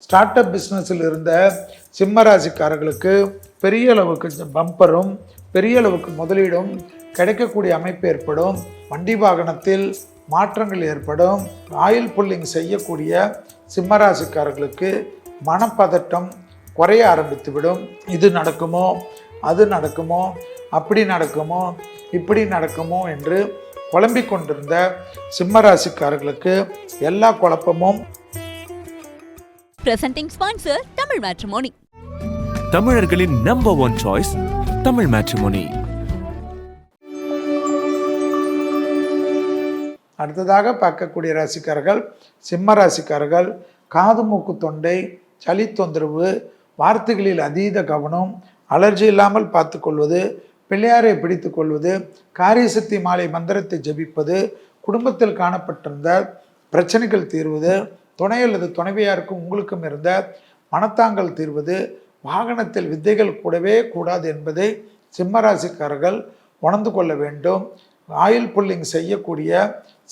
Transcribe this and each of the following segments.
Start up பிஸ்னஸில் இருந்த சிம்ம ராசிக்காரர்களுக்கு பெரிய அளவுக்கு பம்பரும் பெரிய அளவுக்கு முதலீடும் கிடைக்கக்கூடிய அமைப்பு ஏற்படும். வண்டி வாகனத்தில் மாற்றங்கள் ஏற்படும். ஆயில் புல்லிங் செய்யக்கூடிய சிம்ம ராசிக்காரர்களுக்கு மனப்பதட்டம் குறைய ஆரம்பித்துவிடும். இது நடக்குமோ, அது நடக்குமோ, அப்படி நடக்குமோ, இப்படி நடக்குமோ என்று குழம்பிக் கொண்டிருந்த சிம்ம ராசிக்காரர்களுக்கு எல்லா குழப்பமும். Presenting sponsor Tamil Matrimony. தமிழர்களின் number one choice Tamil matrimony. அடுத்ததாக பார்க்கக்கூடிய ராசிக்காரர்கள் சிம்ம ராசிக்காரர்கள் காது மூக்கு தொண்டை சளி தொந்தரவு, வார்த்தைகளில் அதீத கவனம், அலர்ஜி இல்லாமல் பார்த்து கொள்வது, பிள்ளையாரை பிடித்து கொள்வது, காரியசக்தி மாலை மந்திரத்தை ஜபிப்பது, குடும்பத்தில் காணப்பட்டிருந்த பிரச்சனைகள் தீர்வது, துணை அல்லது துணைவியாருக்கும் உங்களுக்கும் இருந்த மனத்தாங்கல் தீர்வது, வாகனத்தில் வித்தைகள் கூடவே கூடாது என்பதை சிம்மராசிக்காரர்கள் உணர்ந்து கொள்ள வேண்டும். ஆயில் புல்லிங் செய்யக்கூடிய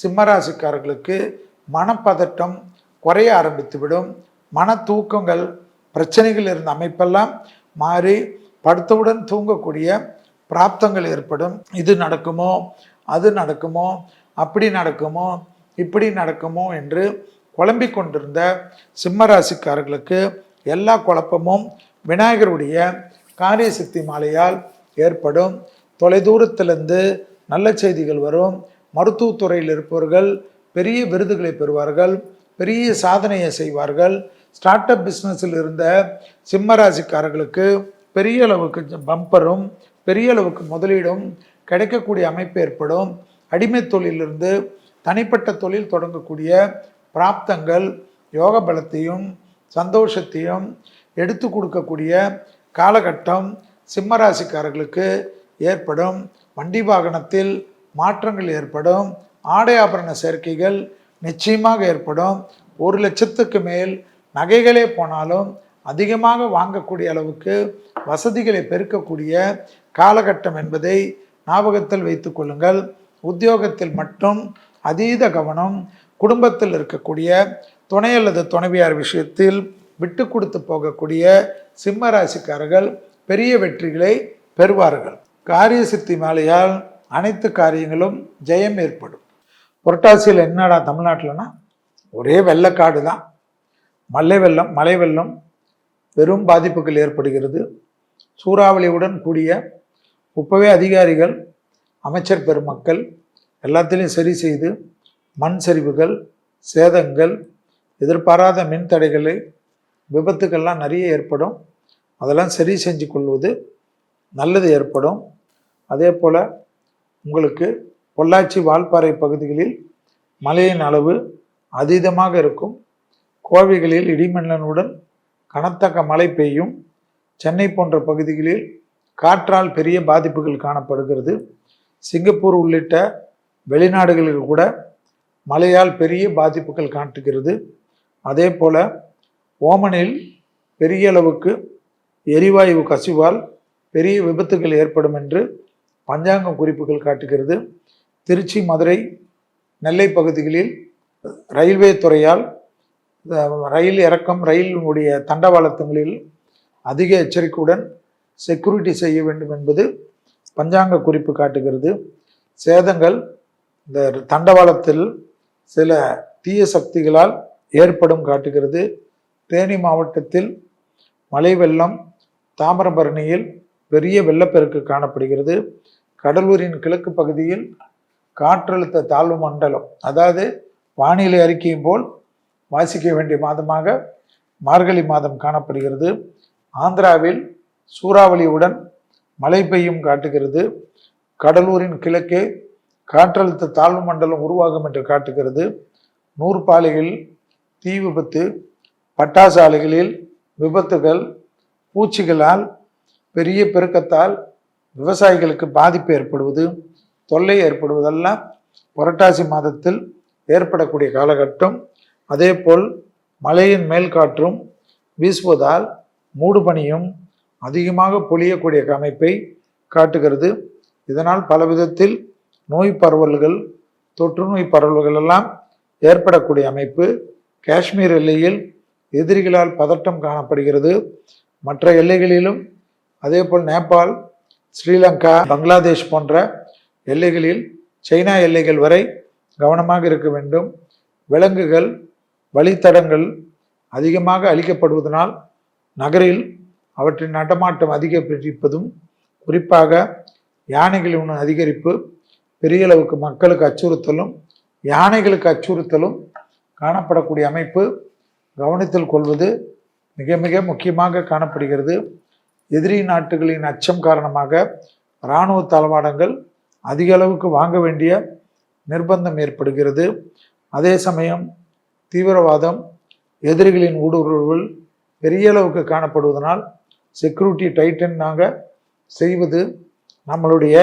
சிம்மராசிக்காரர்களுக்கு மனப்பதட்டம் குறைய ஆரம்பித்துவிடும். மன தூக்கங்கள் பிரச்சனைகள் இருந்த அமைப்பெல்லாம் மாறி படுத்தவுடன் தூங்கக்கூடிய பிராப்தங்கள் ஏற்படும். இது நடக்குமோ, அது நடக்குமோ, அப்படி நடக்குமோ, இப்படி நடக்குமோ என்று குழம்பிக் கொண்டிருந்த சிம்மராசிக்காரர்களுக்கு எல்லா குழப்பமும் விநாயகருடைய காரியசக்தி மாலையால் ஏற்படும். தொலைதூரத்திலிருந்து நல்ல செய்திகள் வரும். மருத்துவத்துறையில் இருப்பவர்கள் பெரிய விருதுகளை பெறுவார்கள், பெரிய சாதனையை செய்வார்கள். ஸ்டார்ட் அப் பிஸ்னஸில் இருந்த சிம்மராசிக்காரர்களுக்கு பெரிய அளவுக்கு பம்பரும் பெரிய அளவுக்கு முதலீடும் கிடைக்கக்கூடிய அமைப்பு ஏற்படும். அடிமை தொழிலிருந்து தனிப்பட்ட தொழில் தொடங்கக்கூடிய பிராப்தங்கள் யோக பலத்தையும் சந்தோஷத்தையும் எடுத்து கொடுக்கக்கூடிய காலகட்டம் சிம்மராசிக்காரர்களுக்கு ஏற்படும். வண்டி வாகனத்தில் மாற்றங்கள் ஏற்படும். ஆடை ஆபரண சேர்க்கைகள் நிச்சயமாக ஏற்படும். 1 லட்சத்துக்கு மேல் நகைகளே போனாலும் அதிகமாக வாங்கக்கூடிய அளவுக்கு வசதிகளை பெருக்கக்கூடிய காலகட்டம் என்பதை ஞாபகத்தில் வைத்து கொள்ளுங்கள். உத்தியோகத்தில் மட்டும் அதீத கவனம். குடும்பத்தில் இருக்கக்கூடிய துணை அல்லது துணைவியார் விஷயத்தில் விட்டு கொடுத்து போகக்கூடிய சிம்ம ராசிக்காரர்கள் பெரிய வெற்றிகளை பெறுவார்கள். காரிய சித்தி மாலையால் அனைத்து காரியங்களும் ஜெயம் ஏற்படும். புரட்டாசியில் என்னடா தமிழ்நாட்டில்னா ஒரே வெள்ளக்காடு தான். மழை வெள்ளம் பெரும் பாதிப்புகள் ஏற்படுகிறது. சூறாவளியுடன் கூடிய இப்போவே அதிகாரிகள் அமைச்சர் பெருமக்கள் எல்லாத்திலையும் சரி செய்து மண் சரிவுகள், சேதங்கள், எதிர்பாராத மின் தடைகளை, விபத்துக்கள்லாம் நிறைய ஏற்படும். அதெல்லாம் சரி செஞ்சு கொள்வது நல்லது ஏற்படும். அதே போல் உங்களுக்கு பொள்ளாச்சி வால்பாறை பகுதிகளில் மழையின் அளவு அதீதமாக இருக்கும். கோவைகளில் இடிமின்னலுடன் கனத்தக்க மழை பெய்யும். சென்னை போன்ற பகுதிகளில் காற்றால் பெரிய பாதிப்புகள் காணப்படுகிறது. சிங்கப்பூர் உள்ளிட்ட வெளிநாடுகளில் கூட மழையால் பெரிய பாதிப்புகள் காட்டுகிறது. அதே போல் ஓமனில் பெரிய அளவுக்கு எரிவாயு கசிவால் பெரிய விபத்துகள் ஏற்படும் என்று பஞ்சாங்க குறிப்புகள் காட்டுகிறது. திருச்சி, மதுரை, நெல்லை பகுதிகளில் ரயில்வே துறையால் ரயில் இறக்கம், ரயிலுடைய தண்டவாளத்துங்களில் அதிக எச்சரிக்கையுடன் செக்யூரிட்டி செய்ய வேண்டும் என்பது பஞ்சாங்க குறிப்பு காட்டுகிறது. சேதங்கள் இந்த தண்டவாளத்தில் சில தீய சக்திகளால் ஏற்படும் காட்டுகிறது. தேனி மாவட்டத்தில் மழை வெள்ளம், தாமிரபரணியில் பெரிய வெள்ளப்பெருக்கு காணப்படுகிறது. கடலூரின் கிழக்கு பகுதியில் காற்றழுத்த தாழ்வு மண்டலம், அதாவது வானிலை அறிக்கையும் போல் வாசிக்க வேண்டிய மாதமாக மார்கழி மாதம் காணப்படுகிறது. ஆந்திராவில் சூறாவளியுடன் மழை பெய்யும் காட்டுகிறது. கடலூரின் கிழக்கே காற்றழுத்த தாழ்வு மண்டலம் உருவாகும் என்று காட்டுகிறது. நூற்பாலைகளில் தீ விபத்து, பட்டாசு ஆலைகளில் விபத்துகள், பூச்சிகளால் பெரிய பெருக்கத்தால் விவசாயிகளுக்கு பாதிப்பு ஏற்படுவது, தொல்லை ஏற்படுவதெல்லாம் புரட்டாசி மாதத்தில் ஏற்படக்கூடிய காலகட்டம். அதே போல் மழையின் மேல் காற்றும் வீசுவதால் மூடுபனியும் அதிகமாக பொழியக்கூடிய அமைப்பை காட்டுகிறது. இதனால் பல விதத்தில் நோய் பரவல்கள், தொற்று நோய் பரவல்கள் எல்லாம் ஏற்படக்கூடிய அமைப்பு. காஷ்மீர் எல்லையில் எதிரிகளால் பதட்டம் காணப்படுகிறது. மற்ற எல்லைகளிலும் அதேபோல் நேபாள், ஸ்ரீலங்கா, பங்களாதேஷ் போன்ற எல்லைகளில், சைனா எல்லைகள் வரை கவனமாக இருக்க வேண்டும். விலங்குகள், வழித்தடங்கள் அதிகமாக அழிக்கப்படுவதனால் நகரில் அவற்றின் நடமாட்டம் அதிகரிப்பதும், குறிப்பாக யானைகளின் அதிகரிப்பு பெரிய அளவுக்கு மக்களுக்கு அச்சுறுத்தலும் யானைகளுக்கு அச்சுறுத்தலும் காணப்படக்கூடிய அமைப்பு கவனத்தில் கொள்வது மிக மிக முக்கியமாக காணப்படுகிறது. எதிரி நாட்டுகளின் அச்சம் காரணமாக இராணுவ தளவாடங்கள் அதிக அளவுக்கு வாங்க வேண்டிய நிர்பந்தம் ஏற்படுகிறது. அதே சமயம் தீவிரவாதம், எதிரிகளின் ஊடுருவல் பெரிய அளவுக்கு காணப்படுவதனால் செக்யூரிட்டி டைட்டனாக செய்வது நம்மளுடைய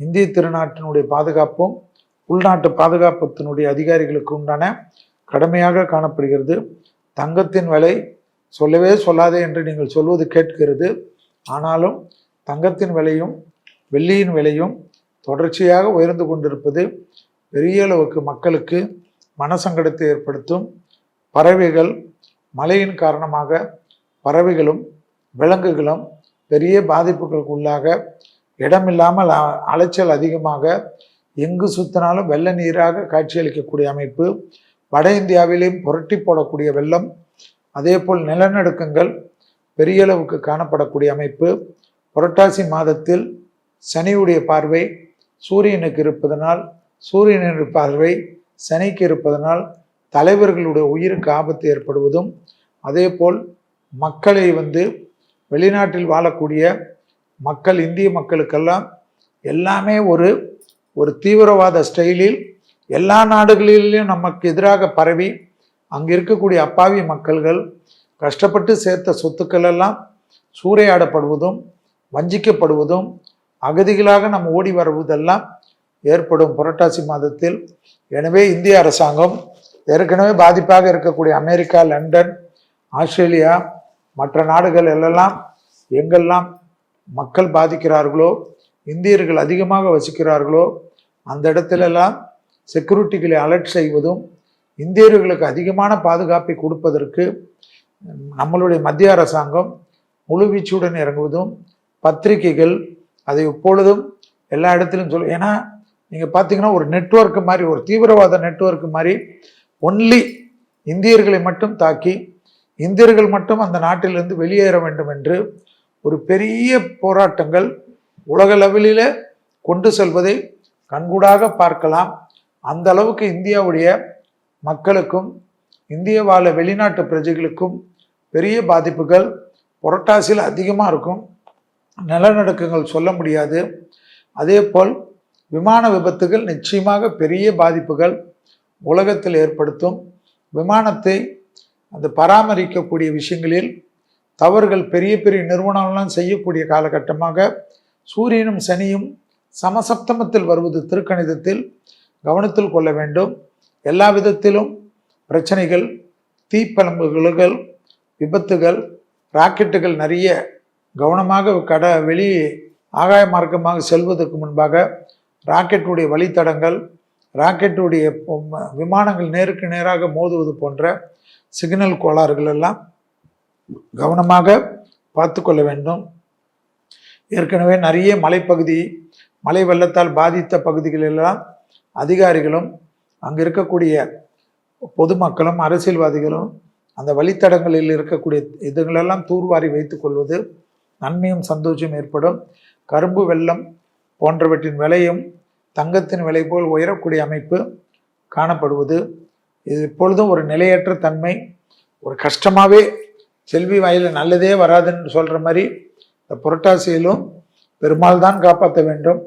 இந்திய திருநாட்டினுடைய பாதுகாப்பும் உள்நாட்டு பாதுகாப்பத்தினுடைய அதிகாரிகளுக்கு உண்டான கடமையாக காணப்படுகிறது. தங்கத்தின் விலை சொல்லவே சொல்லாதே என்று நீங்கள் சொல்வது கேட்கிறது. ஆனாலும் தங்கத்தின் விலையும் வெள்ளியின் விலையும் தொடர்ச்சியாக உயர்ந்து கொண்டிருப்பது பெரிய அளவுக்கு மக்களுக்கு மனசங்கடத்தை ஏற்படுத்தும். பறவைகள், மழையின் காரணமாக பறவைகளும் விலங்குகளும் பெரிய பாதிப்புகளுக்கு உள்ளாக, இடமில்லாமல் அலைச்சல் அதிகமாக, எங்கு சுத்தினாலும் வெள்ள நீராக காட்சியளிக்கக்கூடிய அமைப்பு, வட இந்தியாவிலேயும் புரட்டி போடக்கூடிய வெள்ளம், அதே போல் நிலநடுக்கங்கள் பெரிய அளவுக்கு காணப்படக்கூடிய அமைப்பு. புரட்டாசி மாதத்தில் சனியுடைய பார்வை சூரியனுக்கு இருப்பதனால், சூரியனுடைய பார்வை சனிக்கு இருப்பதனால் தலைவர்களுடைய உயிருக்கு ஆபத்து ஏற்படுவதும், அதே போல் மக்களை வெளிநாட்டில் வாழக்கூடிய மக்கள், இந்திய மக்களுக்கெல்லாம் எல்லாமே ஒரு தீவிரவாத ஸ்டைலில் எல்லா நாடுகளிலும் நமக்கு எதிராக பரவி அங்கே இருக்கக்கூடிய அப்பாவி மக்கள்கள் கஷ்டப்பட்டு சேர்த்த சொத்துக்கள் எல்லாம் சூறையாடப்படுவதும், வஞ்சிக்கப்படுவதும், அகதிகளாக நம்ம ஓடி வருவதெல்லாம் ஏற்படும் புரட்டாசி மாதத்தில். எனவே இந்திய அரசாங்கம் ஏற்கனவே பாதிப்பாக இருக்கக்கூடிய அமெரிக்கா, லண்டன், ஆஸ்திரேலியா, மற்ற நாடுகள் எல்லாம் எங்கெல்லாம் மக்கள் பாதிக்கிறார்களோ, இந்தியர்கள் அதிகமாக வசிக்கிறார்களோ அந்த இடத்திலெல்லாம் செக்யூரிட்டிகளை அலர்ட் செய்வதும், இந்தியர்களுக்கு அதிகமான பாதுகாப்பை கொடுப்பதற்கு நம்மளுடைய மத்திய அரசாங்கம் முழுவீச்சுடன் இறங்குவதும், பத்திரிகைகள் அதை எப்பொழுதும் எல்லா இடத்திலும் ஏன்னா நீங்கள் பார்த்தீங்கன்னா ஒரு நெட்வொர்க் மாதிரி, ஒரு தீவிரவாத நெட்வொர்க் மாதிரி ஒன்லி இந்தியர்களை மட்டும் தாக்கி இந்தியர்கள் மட்டும் அந்த நாட்டிலிருந்து வெளியேற வேண்டும் என்று ஒரு பெரிய போராட்டங்கள் உலக லெவலில் கொண்டு செல்வதை கண்கூடாக பார்க்கலாம். அந்த அளவுக்கு இந்தியாவுடைய மக்களுக்கும் இந்திய வாழ வெளிநாட்டு பிரஜைகளுக்கும் பெரிய பாதிப்புகள் புரட்டாசியில் அதிகமாக இருக்கும். நிலநடுக்கங்கள் சொல்ல முடியாது. அதே போல் விமான விபத்துகள் நிச்சயமாக பெரிய பாதிப்புகள் உலகத்தில் ஏற்படுத்தும். விமானத்தை அந்த பராமரிக்கக்கூடிய விஷயங்களில் தவறுகள் பெரிய பெரிய நிறுவனங்கள்லாம் செய்யக்கூடிய காலகட்டமாக சூரியனும் சனியும் சமசப்தமத்தில் வருவது திருக்கணிதத்தில் கவனத்தில் கொள்ள வேண்டும். எல்லா விதத்திலும் பிரச்சனைகள், தீப்பழம்புகள், விபத்துகள், ராக்கெட்டுகள் நிறைய கவனமாக வெளி ஆகாய மார்க்கமாக செல்வதற்கு முன்பாக ராக்கெட்டுடைய வழித்தடங்கள், ராக்கெட்டுடைய விமானங்கள் நேருக்கு நேராக மோதுவது போன்ற சிக்னல் கோளாறுகள் எல்லாம் கவனமாக பார்த்து கொள்ள வேண்டும். ஏற்கனவே நிறைய மலைப்பகுதி, மலை வெள்ளத்தால் பாதித்த பகுதிகளெல்லாம் அதிகாரிகளும் அங்கே இருக்கக்கூடிய பொதுமக்களும் அரசியல்வாதிகளும் அந்த வழித்தடங்களில் இருக்கக்கூடிய இதுகளெல்லாம் தூர்வாரி வைத்து கொள்வது நன்மையும் சந்தோஷம் ஏற்படும். கரும்பு, வெல்லம் போன்றவற்றின் விலையும் தங்கத்தின் விலை போல் உயரக்கூடிய அமைப்பு காணப்படுவது, இது எப்பொழுதும் ஒரு நிலையற்ற தன்மை, ஒரு கஷ்டமாகவே செல்வி வாயில் நல்லதே வராதுன்னு சொல்கிற மாதிரி இந்த புரட்டாசியிலும் பெருமாள் தான் காப்பாற்ற வேண்டும்.